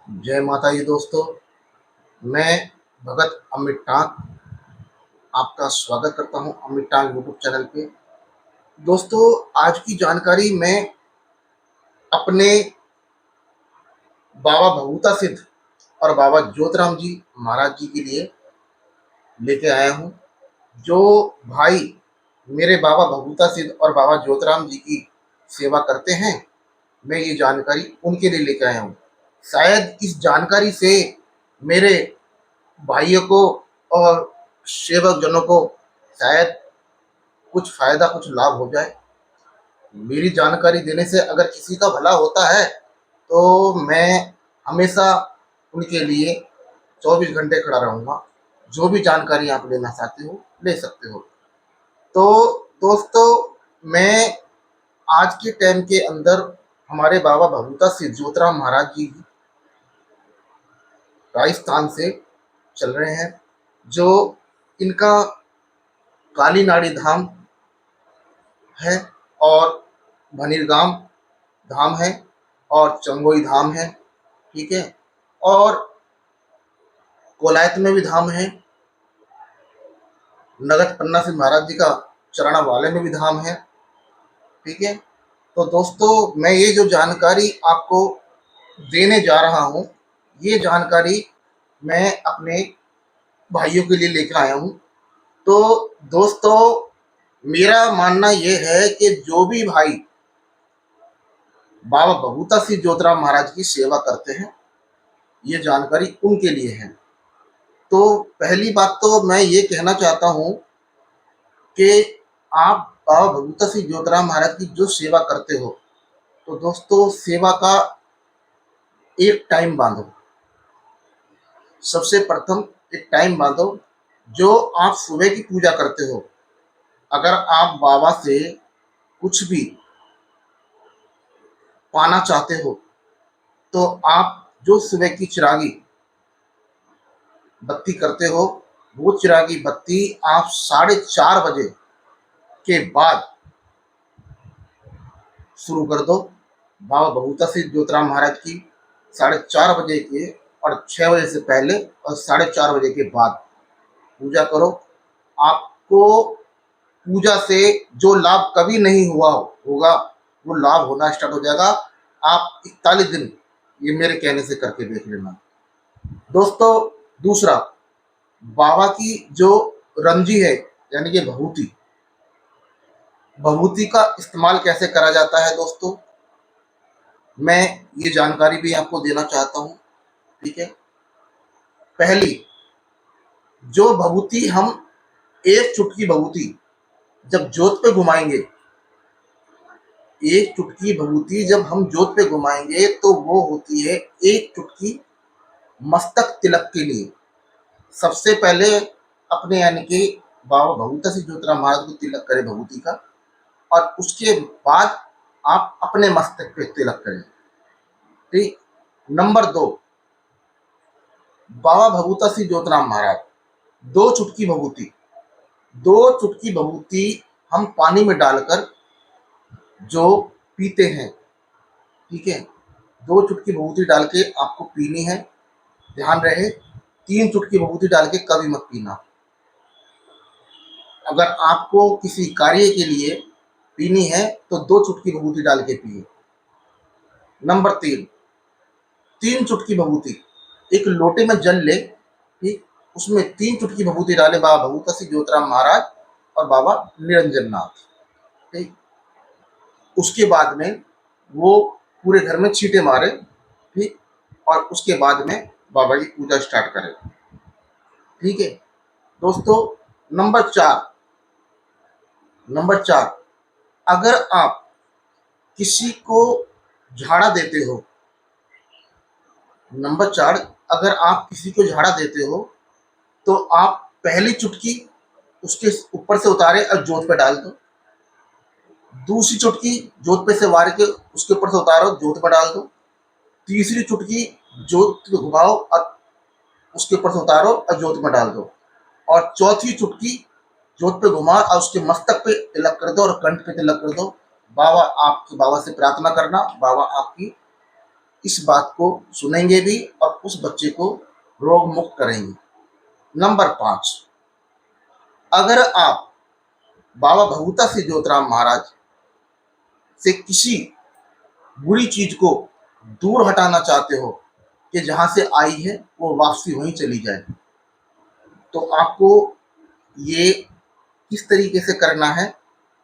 जय माता जी दोस्तों। मैं भगत अमित टांक आपका स्वागत करता हूं अमित टांक यूट्यूब चैनल पे। दोस्तों, आज की जानकारी मैं अपने बाबा भभूता सिद्ध और बाबा ज्योतिराम जी महाराज जी के लिए लेके आया हूं। जो भाई मेरे बाबा भभूता सिद्ध और बाबा ज्योतिराम जी की सेवा करते हैं, मैं ये जानकारी उनके लिए लेके आया हूं। शायद इस जानकारी से मेरे भाइयों को और सेवक जनों को शायद कुछ फायदा कुछ लाभ हो जाए। मेरी जानकारी देने से अगर किसी का भला होता है तो मैं हमेशा उनके लिए 24 घंटे खड़ा रहूँगा। जो भी जानकारी आप लेना चाहते हो ले सकते हो। तो दोस्तों, मैं आज के टाइम के अंदर हमारे बाबा भभूता सिद्ध ज्योतिराम महाराज जी राजस्थान से चल रहे हैं। जो इनका काली नाड़ी धाम है और भनीरगाम धाम है और चंगोई धाम है, ठीक है। और कोलायत में भी धाम है। नगद पन्ना सिंह महाराज जी का चरणा वाले में भी धाम है, ठीक है। तो दोस्तों, मैं ये जो जानकारी आपको देने जा रहा हूँ, ये जानकारी मैं अपने भाइयों के लिए लेकर आया हूँ। तो दोस्तों, मेरा मानना ये है कि जो भी भाई बाबा भभूता सिंह ज्योतिराम महाराज की सेवा करते हैं, ये जानकारी उनके लिए है। तो पहली बात तो मैं ये कहना चाहता हूँ कि आप बाबा भगवता सिंह ज्योतिराम महाराज की जो सेवा करते हो, तो दोस्तों सेवा का एक टाइम बांधो। सबसे प्रथम एक टाइम बांधो। जो आप सुबह की पूजा करते हो, अगर आप बाबा से कुछ भी पाना चाहते हो तो आप जो सुबह की चिरागी बत्ती करते हो, वो चिरागी बत्ती आप 4:30 बजे के बाद शुरू कर दो। बाबा भगवता सिंह ज्योतिराम महाराज की 4:30 बजे के और 6 बजे से पहले और 4:30 बजे के बाद पूजा करो। आपको पूजा से जो लाभ कभी नहीं हुआ होगा, वो लाभ होना स्टार्ट हो जाएगा। आप 41 दिन ये मेरे कहने से करके देख लेना। दोस्तों, दूसरा, बाबा की जो रंजी है यानी कि भभूति, भभूति का इस्तेमाल कैसे करा जाता है दोस्तों, मैं ये जानकारी भी आपको देना चाहता हूँ, ठीक है। पहली, जो भभूति हम एक चुटकी भभूति जब जोत पे घुमाएंगे, एक चुटकी भभूति जब हम जोत पे घुमाएंगे तो वो होती है एक चुटकी मस्तक तिलक के लिए। सबसे पहले अपने यानी कि बाबा भगवता सिंह ज्योतिराम महाराज को तिलक करें भभूति का, और उसके बाद आप अपने मस्तक पे तिलक करें, ठीक। नंबर 2, बाबा भगवता सिंह ज्योतिराम महाराज, दो चुटकी भभूति, दो चुटकी भभूति हम पानी में डालकर जो पीते हैं, ठीक है। दो चुटकी भभूति डाल के आपको पीनी है। ध्यान रहे, 3 चुटकी भभूति डाल के कभी मत पीना। अगर आपको किसी कार्य के लिए पीनी है तो 2 चुटकी भभूति डाल के पिए। नंबर 3, 3 चुटकी भभूति एक लोटे में जल ले, ठीक, उसमें 3 चुटकी भभूति डाले बाबा भगवता सिंह ज्योतिराम महाराज और बाबा निरंजन नाथ, ठीक। उसके बाद में वो पूरे घर में छींटे मारे, ठीक, और उसके बाद में बाबा जी पूजा स्टार्ट करें, ठीक है। दोस्तों, नंबर 4, अगर आप किसी को झाड़ा देते हो, नंबर 4, अगर आप किसी को झाड़ा देते हो तो आप पहली चुटकी उसके ऊपर से उतारे और जोत पे डाल दो। दूसरी चुटकी जोत पे से वार के उसके ऊपर से उतारो, जोत पे डाल दो। तीसरी चुटकी जोत पे घुमाओ और उसके ऊपर से उतारो और जोत में डाल दो। और चौथी चुटकी जोत पे घुमा और उसके मस्तक पे तिलक कर दो और कंठ पे तिलक कर दो। बाबा से प्रार्थना करना, बाबा आपकी इस बात को सुनेंगे भी और उस बच्चे को रोग मुक्त करेंगे। नंबर 5, अगर आप बाबा भगवता सिंह जोतराम महाराज से किसी बुरी चीज को दूर हटाना चाहते हो कि जहां से आई है वो वापसी वहीं चली जाए, तो आपको ये किस तरीके से करना है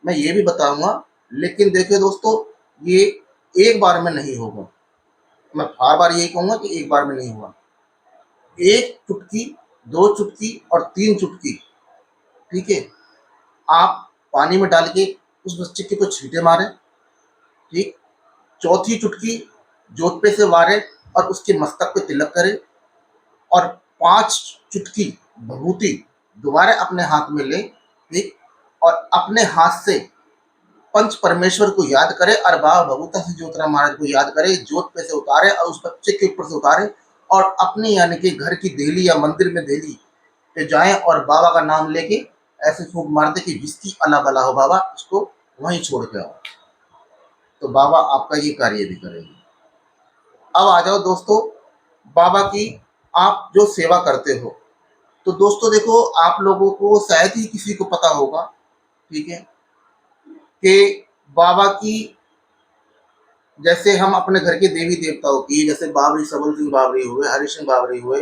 मैं ये भी बताऊंगा। लेकिन देखिए दोस्तों, ये एक बार में नहीं होगा। मैं बार बार यही कहूंगा कि एक बार में नहीं होगा। एक चुटकी, दो चुटकी और तीन चुटकी, ठीक है, आप पानी में डाल के उस बच्चे के को छींटे मारें। ठीक, चौथी चुटकी जोत पे से वारे और उसके मस्तक पे तिलक करें, और 5 चुटकी भभूति दोबारा अपने हाथ में लें। ठीक, और अपने हाथ से पंच परमेश्वर को याद करे और बाबा भगवता सिंह जोतराम महाराज को याद करे, जोत पे से उतारे और उस बच्चे के ऊपर से उतारे, और अपने यानी कि घर की देहली या मंदिर में देहली पे जाएं और बाबा का नाम लेके ऐसे फूंक मार दे कि जिसकी अला बला हो बाबा उसको वहीं छोड़ के आओ, तो बाबा आपका ये कार्य भी करेंगे। अब आ जाओ दोस्तों, बाबा की आप जो सेवा करते हो, तो दोस्तों देखो, आप लोगों को शायद ही किसी को पता होगा, ठीक है, कि बाबा की, जैसे हम अपने घर के देवी देवताओं की, जैसे बाबरी सबल सिंह बाबरी हुए, हरि सिंह बाबरी हुए,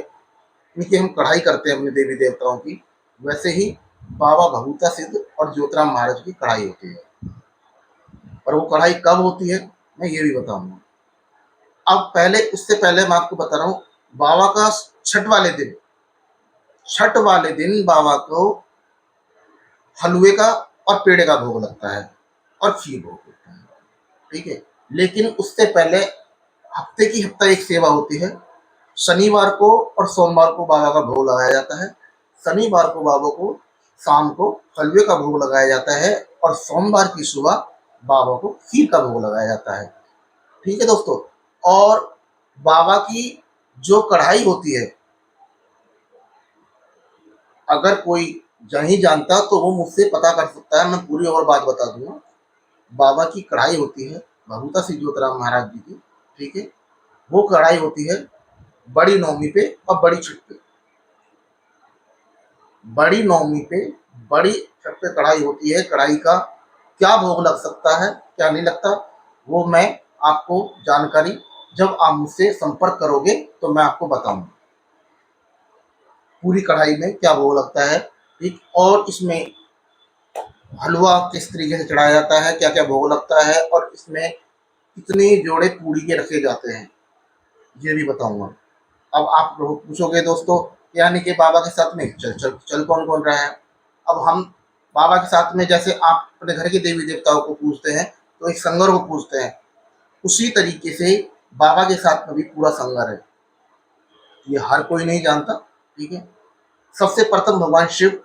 इनकी हम कढ़ाई करते हैं अपने देवी देवताओं की, वैसे ही बाबा भगवता सिद्ध और ज्योतिराम महाराज की कढ़ाई होती है। और वो कढ़ाई कब होती है मैं ये भी बताऊंगा। अब पहले, उससे पहले मैं आपको बता रहा हूँ, बाबा का छठ वाले दिन, छठ वाले दिन बाबा को हलवे का और पेड़े का भोग लगता है और खीर भोग लगता है, ठीक है। लेकिन उससे पहले हफ्ते की हफ्ता एक सेवा होती है। शनिवार को और सोमवार को बाबा का भोग लगाया जाता है। शनिवार को बाबा को शाम को हलवे का भोग लगाया जाता है और सोमवार की सुबह बाबा को खीर का भोग लगाया जाता है, ठीक है दोस्तों। और बाबा की जो कढ़ाई होती है, अगर कोई नहीं जानता तो वो मुझसे पता कर सकता है, मैं पूरी और बात बता दूंगा। बाबा की कढ़ाई होती है भगवता सिंह ज्योतिराम महाराज जी की, ठीक है, वो कढ़ाई होती है बड़ी नौमी पे और बड़ी छठ पे। बड़ी नौमी पे, बड़ी छठ पे कढ़ाई होती है। कढ़ाई का क्या भोग लग सकता है, क्या नहीं लगता, वो मैं आपको जानकारी जब आप मुझसे संपर्क करोगे तो मैं आपको बताऊंगा पूरी कढ़ाई में क्या भोग लगता है, ठीक। और इसमें हलवा किस तरीके से चढ़ाया जाता है, क्या क्या भोग लगता है, और इसमें कितने जोड़े पूड़ी के रखे जाते हैं, ये भी बताऊंगा। अब आप लोग पूछोगे दोस्तों, यानी कि बाबा के साथ में चल चल चल कौन कौन रहा है। अब हम बाबा के साथ में, जैसे आप अपने घर के देवी देवताओं को पूजते हैं तो एक संगर को पूजते हैं, उसी तरीके से बाबा के साथ में भी पूरा संगर है। ये हर कोई नहीं जानता, ठीक है। सबसे प्रथम भगवान शिव,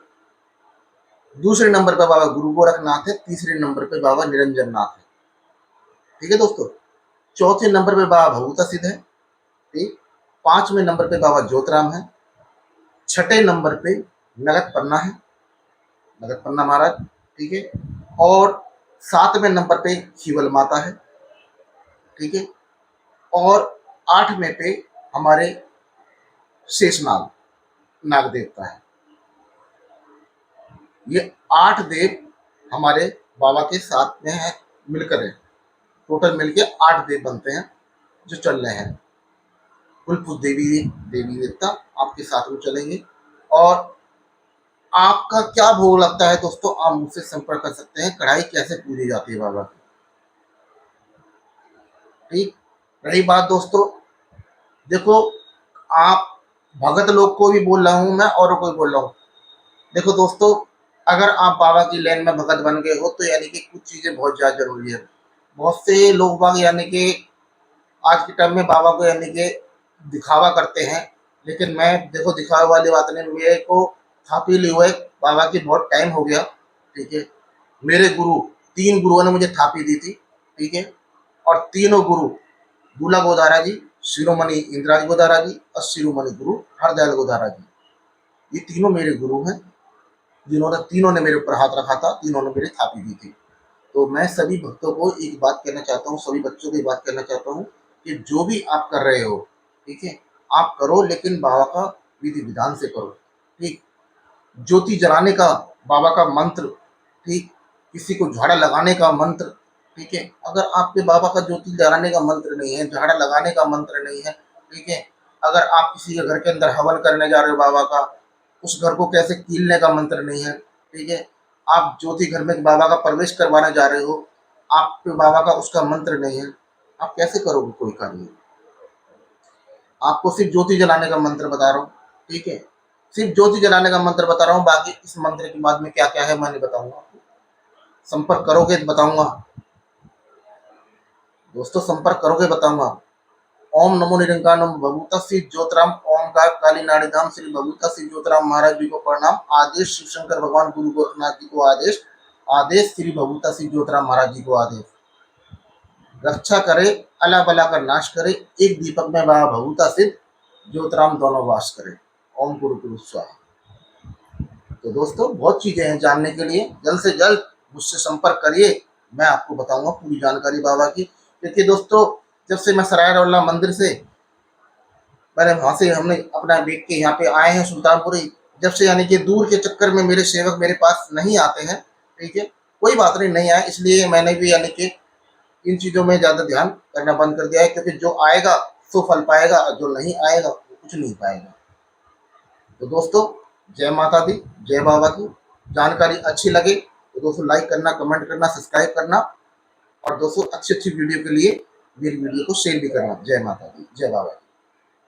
दूसरे नंबर पर बाबा गुरु गोरखनाथ है, तीसरे नंबर पर बाबा निरंजन नाथ है, ठीक है दोस्तों। चौथे नंबर पे बाबा भगवता सिद्ध है, ठीक। पांचवें नंबर पे बाबा ज्योतिराम है। छठे नंबर पे नगद पन्ना है, नगद पन्ना महाराज, ठीक है। और सातवें नंबर पे खीवल माता है, ठीक है। और आठवें पे हमारे शेषनाग, नाग देवता है। ये 8 देव हमारे बाबा के साथ में है, मिलकर है। टोटल मिलके 8 देव बनते हैं जो चल रहे हैं। कुल कुछ देवी देवता आपके साथ में चलेंगे। और आपका क्या भोग लगता है दोस्तों, आप मुझसे संपर्क कर सकते हैं। कढ़ाई कैसे पूजी जाती है बाबा की, ठीक। रही बात दोस्तों, देखो, आप भगत लोग को भी बोल रहा हूँ मैं, औरों को भी बोल रहा हूँ। देखो दोस्तों, अगर आप बाबा की लाइन में भगत बन गए हो तो यानी कि कुछ चीज़ें बहुत ज़्यादा जरूरी है। बहुत से लोग बाग यानी कि आज के टाइम में बाबा को यानी कि दिखावा करते हैं, लेकिन मैं, देखो, दिखावे वाली बात नहीं, मेरे को थापी ली हुए बाबा की बहुत टाइम हो गया, ठीक है। मेरे गुरु, 3 गुरुओं ने मुझे थापी दी थी, ठीक है। और तीनों गुरु, दूल्हा गोदारा जी, शिरोमणि इंद्राज गोदारा जी और शिरोमणि गुरु हरदयाल गोदारा जी, ये तीनों मेरे गुरु हैं, जिन्होंने, तीनों ने मेरे ऊपर हाथ रखा था, तीनों ने मेरी थापी दी थी। तो मैं सभी भक्तों को एक बात कहना चाहता हूँ, सभी बच्चों को एक बात कहना चाहता हूँ कि जो भी आप कर रहे हो, ठीक है, आप करो लेकिन बाबा का विधि विधान से करो। ठीक, ज्योति जलाने का बाबा का मंत्र, ठीक, किसी को झाड़ा लगाने का मंत्र, ठीक है, अगर आपके बाबा का ज्योति जलाने का मंत्र नहीं है, झाड़ा लगाने का मंत्र नहीं है, ठीक है, अगर आप किसी के घर के अंदर हवन करने जा रहे हो बाबा का, उस घर को कैसे कीलने का मंत्र नहीं है, ठीक है, आप ज्योति घर में बाबा का प्रवेश करवाने जा रहे हो, आपके बाबा का उसका मंत्र नहीं है, आप कैसे करोगे कोई कार्य? आपको सिर्फ ज्योति जलाने का मंत्र बता रहा हूँ, ठीक है, सिर्फ ज्योति जलाने का मंत्र बता रहा हूँ, बाकी इस मंत्र के बाद में क्या क्या है मैं नहीं बताऊंगा आपको। संपर्क करोगे तो बताऊंगा दोस्तों, संपर्क करोगे बताऊंगा। ओम नमो निरंकार नमो भगवता श्री ज्योतिराम ओमकार काली नाड़ी धाम श्री भगवता श्री ज्योतिराम महाराज जी को प्रणाम। आदेश शिव शंकर भगवान गुरु गोरखनाथ जी को आदेश। आदेश श्री भगवता श्री ज्योतिराम महाराज जी को आदेश। रक्षा करे, अला बला का नाश करे, एक दीपक में बाबा भगवता सिद्ध ज्योतिराम दोनों वास करे। ओम गुरु गुरु स्वाहा। तो दोस्तों बहुत चीजें हैं जानने के लिए, जल्द से जल्द मुझसे संपर्क करिए, मैं आपको बताऊंगा पूरी जानकारी बाबा की। क्योंकि दोस्तों जब से मैं सराय रोला मंदिर से मैंने वहां से हमने अपना देख के यहाँ पे आए हैं सुल्तानपुरी, जब से यानी कि दूर के चक्कर में मेरे सेवक मेरे पास नहीं आते हैं, ठीक है, कोई बात नहीं, नहीं आए, इसलिए मैंने भी यानी कि इन चीज़ों में ज़्यादा ध्यान करना बंद कर दिया है, क्योंकि जो आएगा सो फल पाएगा, और जो नहीं आएगा वो कुछ नहीं पाएगा। तो दोस्तों जय माता दी, जय बाबा की। जानकारी अच्छी लगे तो दोस्तों लाइक करना, कमेंट करना, सब्सक्राइब करना, और दोस्तों अच्छी अच्छी वीडियो के लिए मेरी वीडियो को शेयर भी करना। जय माता दी, जय बाबा।